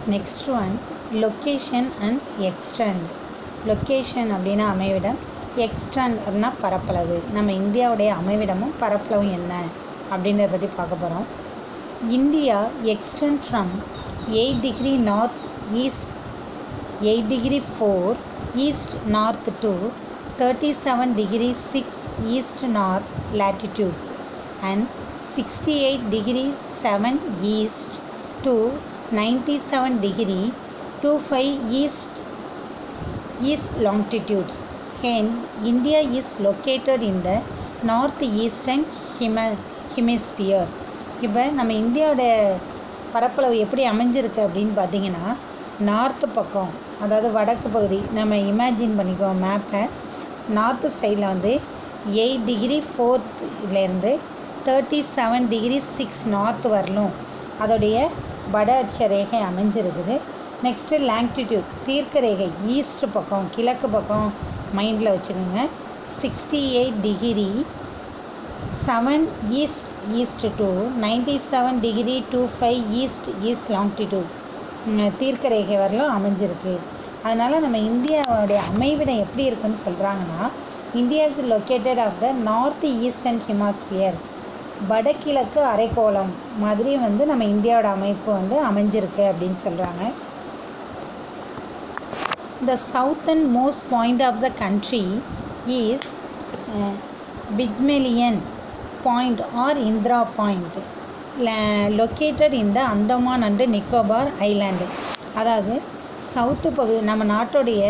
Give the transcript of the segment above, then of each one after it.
Next one, location and extent. Location அப்படின்னா அமைவிடம், extent அப்படின்னா பரப்பளவு. நம்ம இந்தியாவுடைய அமைவிடமும் பரப்பளவும் என்ன அப்படின்றத பற்றி பார்க்க போகிறோம். India extend from 8 degree north east 8 degree 4 east north to 37 degree 6 east north latitudes and 68 degree 7 east to 97 degree 25 east longitudes. Hence, India is located in the northeastern hemisphere. இப்போ நம்ம இந்தியாவோட பரப்பளவு எப்படி அமைஞ்சிருக்கு அப்படின்னு பார்த்தீங்கன்னா, நார்த்து பக்கம், அதாவது வடக்கு பகுதி, நம்ம இமேஜின் பண்ணிக்குவோம் மேப்பை. நார்த்து சைடில் வந்து 8 டிகிரி 4லேருந்து 37 டிகிரி 6 நார்த் வரலும் அதோடைய வட அட்ச ரேகை அமைஞ்சிருக்குது. நெக்ஸ்ட்டு லாங்கிடியூட் தீர்க்க ரேகை ஈஸ்ட் பக்கம், கிழக்கு பக்கம் மைண்டில் வச்சுக்கோங்க. 68 degree 7 east to 97 degree 25 east longitude தீர்க்க ரேகை வரலும் அமைஞ்சிருக்கு. அதனால் நம்ம இந்தியாவுடைய அமைவிடம் எப்படி இருக்குன்னு சொல்கிறாங்கன்னா, India is located of the north eastern hemisphere, வடகிழக்கு அரைக்கோளம் மாதிரி வந்து நம்ம இந்தியாவோட அமைப்பு வந்து அமைஞ்சிருக்கு அப்படின்னு சொல்கிறாங்க. The southern most point of the country is Bijmalian Point or Indra Point, located in the Andaman and Nicobar Island. அதாவது சவுத்து பகுதி, நம்ம நாட்டுடைய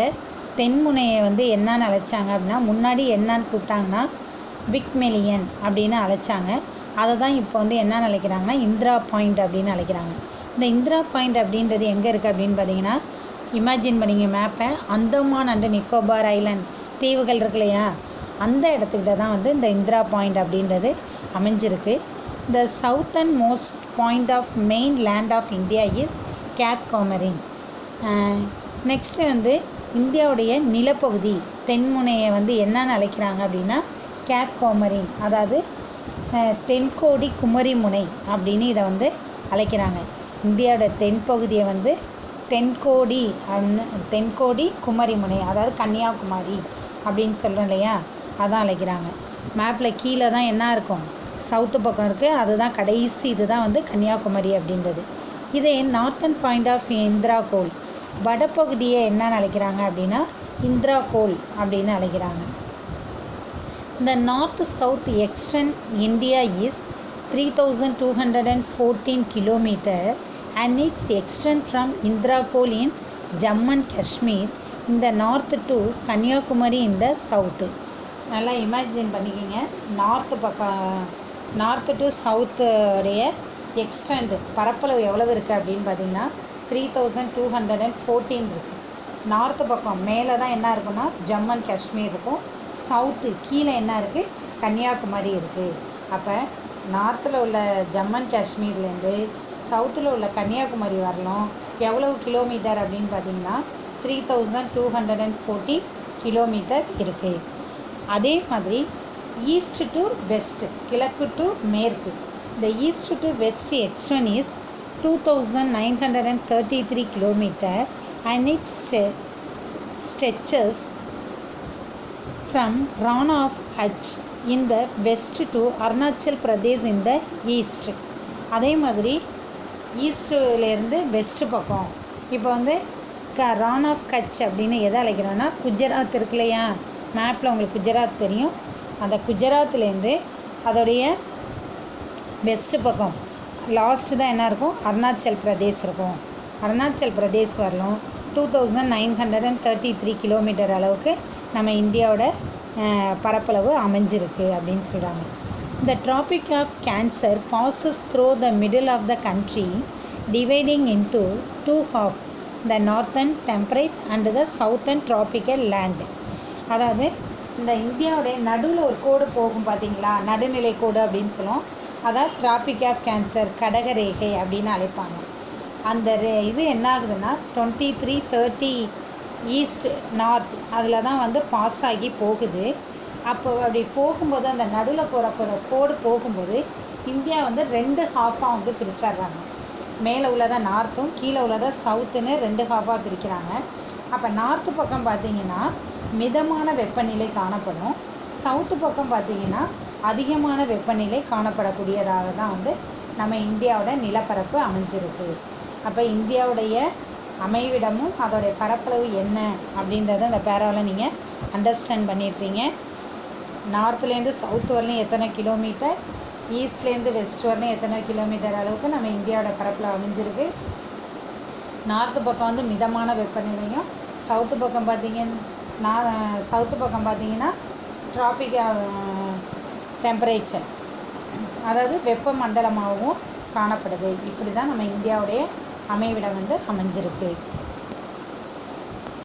தென்முனையை வந்து என்னன்னு அழைச்சாங்க அப்படின்னா, முன்னாடி என்னன்னு கூப்பிட்டாங்கன்னா பிக்மெலியன் அப்படின்னு அழைச்சாங்க. அதை தான் இப்போ வந்து என்னன்னு அழைக்கிறாங்கன்னா இந்திரா பாயிண்ட் அப்படின்னு அழைக்கிறாங்க. இந்த இந்திரா பாயிண்ட் அப்படின்றது எங்கே இருக்குது அப்படின்னு பார்த்தீங்கன்னா, இமேஜின் பண்ணிங்க மேப்பை, அந்தமான் அண்டு நிக்கோபார் ஐலாண்ட் தீவுகள் இருக்கு இல்லையா, அந்த இடத்துக்கிட்ட தான் வந்து இந்த இந்திரா பாயிண்ட் அப்படின்றது அமைஞ்சிருக்கு. The southernmost point of mainland of India is Cape Comorin. Next வந்து இந்தியாவுடைய நிலப்பகுதி தென்முனையை வந்து என்னன்னு அழைக்கிறாங்க அப்படின்னா கேப் கோமரின், அதாவது தென்கோடி குமரி முனை அப்படின்னு இதை வந்து அழைக்கிறாங்க. இந்தியாவோட தென்பகுதியை வந்து தென்கோடி குமரி முனை, அதாவது கன்னியாகுமரி அப்படின்னு சொல்கிறோம் இல்லையா, அதான் அழைக்கிறாங்க. மேப்பில் கீழே தான் என்ன இருக்கும், சவுத்து பக்கம் இருக்குது, அதுதான் கடைசி, இதுதான் வந்து கன்னியாகுமரி அப்படின்றது. இதே நார்த்தன் பாயிண்ட் ஆஃப் இந்திரா கோல், வடப்பகுதியை என்னன்னு அழைக்கிறாங்க அப்படின்னா இந்திரா கோல் அப்படின்னு அழைக்கிறாங்க. The north-south extent India is 3,214 km and its extent from Indra Kol in Jammu and Kashmir in the north to Kanyakumari in the south. நல்லா இமேஜின் பண்ணிக்கிங்க, நார்த்து டு சவுத்து உடைய extend பரப்பளவு எவ்வளவு இருக்குது அப்படின்னு பார்த்தீங்கன்னா 3,214 இருக்குது. நார்த்து பக்கம் மேலே தான் என்ன இருக்குன்னா ஜம்மு அண்ட் காஷ்மீர் இருக்கும், சவுத்து கீழே என்ன இருக்குது கன்னியாகுமரி இருக்குது. அப்போ நார்த்தில் உள்ள ஜம்மு அண்ட் காஷ்மீர்லேருந்து சவுத்தில் உள்ள கன்னியாகுமரி வரலாம் எவ்வளவு கிலோமீட்டர் அப்படின்னு பார்த்தீங்கன்னா 3,214 கிலோமீட்டர் இருக்குது. அதே மாதிரி ஈஸ்ட் டு வெஸ்ட், கிழக்கு டு மேற்கு, இந்த east to west extent is 2,933 kilometre and it stretches from Rana of Kutch in the west to Arunachal Pradesh in the east. அதே மாதிரி ஈஸ்ட்லேருந்து வெஸ்ட்டு பக்கம் இப்போ வந்து ரான் ஆஃப் கட்ச் அப்படின்னு எதை அழைக்கிறோன்னா குஜராத் இருக்கு இல்லையா, மேப்பில் உங்களுக்கு குஜராத் தெரியும், அந்த குஜராத்லேருந்து அதோடைய வெஸ்ட்டு பக்கம் லாஸ்ட்டு தான் என்ன இருக்கும் அருணாச்சல் பிரதேஷ் இருக்கும். அருணாச்சல் பிரதேஷ் வரலும் 2,933 கிலோமீட்டர் அளவுக்கு நம்ம இந்தியாவோட பரப்பளவு அமைஞ்சிருக்கு அப்படின்னு சொல்கிறாங்க. The Tropic of Cancer passes through the middle of the country, dividing into two halves, the northern temperate and the southern tropical land. அதாவது இந்த இந்தியாவுடைய நடுவில் ஒரு கோடு போகும் பார்த்தீங்களா, நடுநிலை கோடு அப்படின்னு சொல்லுவோம், அதான் ட்ராபிக் ஆஃப் கேன்சர், கடகரேகை அப்படின்னு அழைப்பாங்க. அந்த இது என்ன ஆகுதுன்னா 2330 ஈஸ்ட் நார்த் அதில் தான் வந்து பாஸ் ஆகி போகுது. அப்போ அப்படி போகும்போது அந்த நடுவில் போகிற கோடு போகும்போது இந்தியா வந்து 2 ஹாஃபாக வந்து பிரிச்சிடுறாங்க. மேலே உள்ளதை நார்த்தும் கீழே உள்ளதை சவுத்துன்னு 2 ஹாஃபாக பிரிக்கிறாங்க. அப்போ நார்த்து பக்கம் பார்த்திங்கன்னா மிதமான வெப்பநிலை காணப்படும், சவுத்து பக்கம் பார்த்திங்கன்னா அதிகமான வெப்பநிலை காணப்படக்கூடியதாக தான் வந்து நம்ம இந்தியாவோட நிலப்பரப்பு அமைஞ்சிருக்கு. அப்போ இந்தியாவுடைய அமைவிடமும் அதோடைய பரப்பளவு என்ன அப்படின்றத அந்த பேராவில் நீங்கள் அண்டர்ஸ்டாண்ட் பண்ணியிருப்பீங்க. நார்த்துலேருந்து சவுத் வரலையும் எத்தனை கிலோமீட்டர், ஈஸ்ட்லேருந்து வெஸ்ட் வரலையும் எத்தனை கிலோமீட்டர் அளவுக்கு நம்ம இந்தியாவோட பரப்பில் அமைஞ்சிருக்கு. நார்த்து பக்கம் வந்து மிதமான வெப்பநிலையும், சவுத்து பக்கம் பார்த்திங்கன்னா ட்ராபிக் டெம்பரேச்சர், அதாவது வெப்ப மண்டலமாகவும் காணப்படுது. இப்படி தான் நம்ம இந்தியாவுடைய அமைவிடம் வந்து அமைஞ்சிருக்கு.